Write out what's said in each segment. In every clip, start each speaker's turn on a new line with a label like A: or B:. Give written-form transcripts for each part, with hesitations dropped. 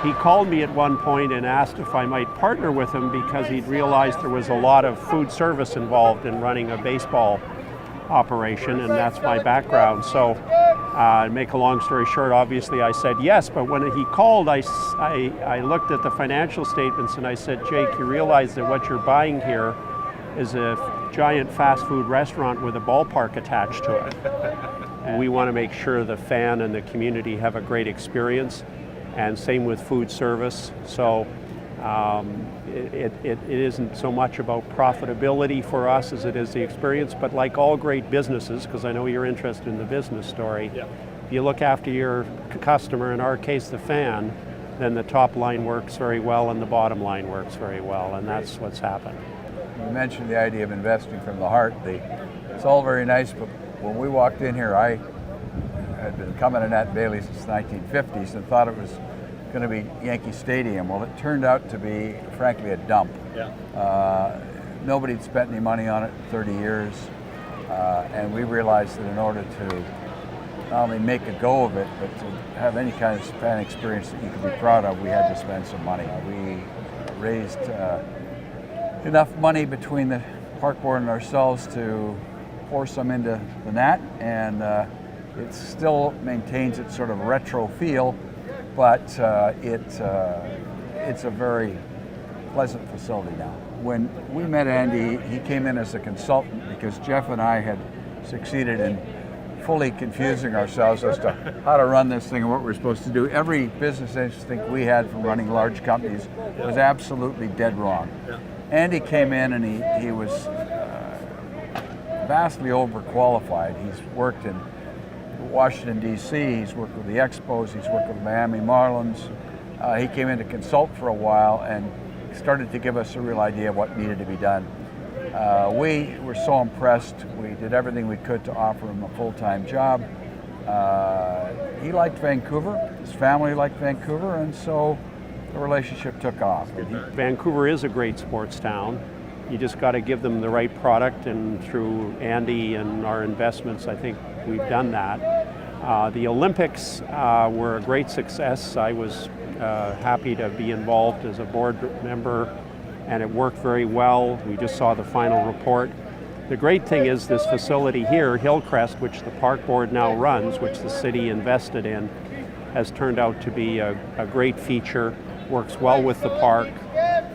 A: He called me at one point and asked if I might partner with him because he'd realized there was a lot of food service involved in running a baseball operation, and that's my background. So, to make a long story short, obviously I said yes, but when he called, I looked at the financial statements and I said, Jake, you realize that what you're buying here is a giant fast food restaurant with a ballpark attached to it. And we want to make sure the fan and the community have a great experience, and same with food service. So it isn't so much about profitability for us as it is the experience, but like all great businesses, because I know you're interested in the business story,
B: yeah.
A: If you look after your customer, in our case the fan, then the top line works very well and the bottom line works very well, and that's what's happened.
C: You mentioned the idea of investing from the heart. It's all very nice, but when we walked in here, I had been coming to Nat Bailey since the 1950s and thought it was going to be Yankee Stadium. Well, it turned out to be, frankly, a dump.
B: Yeah.
C: Nobody'd spent any money on it in 30 years, and we realized that in order to not only make a go of it, but to have any kind of fan experience that you could be proud of, we had to spend some money. We raised enough money between the park board and ourselves to pour some into the Nat, and it still maintains its sort of retro feel, but it's a very pleasant facility now. When we met Andy, he came in as a consultant because Jeff and I had succeeded in fully confusing ourselves as to how to run this thing and what we're supposed to do. Every business instinct we had from running large companies was absolutely dead wrong. Andy came in and he was vastly overqualified. He's worked in Washington, D.C., he's worked with the Expos, he's worked with the Miami Marlins. He came in to consult for a while and started to give us a real idea of what needed to be done. We were so impressed. We did everything we could to offer him a full-time job. He liked Vancouver, his family liked Vancouver, and so the relationship took off.
A: Vancouver is a great sports town. You just got to give them the right product, and through Andy and our investments, I think we've done that. The Olympics were a great success. I was happy to be involved as a board member, and it worked very well. We just saw the final report. The great thing is this facility here, Hillcrest, which the park board now runs, which the city invested in, has turned out to be a great feature, works well with the park.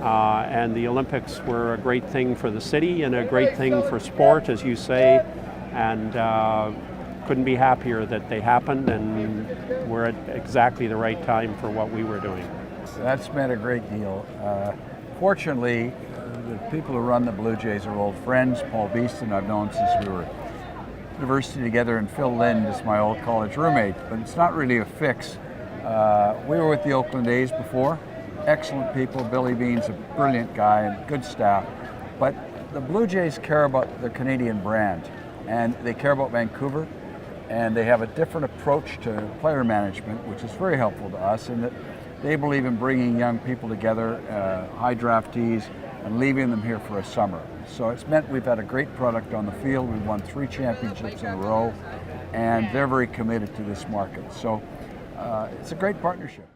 A: And the Olympics were a great thing for the city and a great thing for sport, as you say, and couldn't be happier that they happened, and we're at exactly the right time for what we were doing.
C: That's meant a great deal. Fortunately, the people who run the Blue Jays are old friends. Paul Beeston I've known since we were at university together, and Phil Lind is my old college roommate, but it's not really a fix. We were with the Oakland A's before. Excellent people. Billy Bean's a brilliant guy and good staff. But the Blue Jays care about the Canadian brand, and they care about Vancouver, and they have a different approach to player management, which is very helpful to us, in that they believe in bringing young people together, high draftees, and leaving them here for a summer. So it's meant we've had a great product on the field. We've won 3 championships in a row, and they're very committed to this market. So it's a great partnership.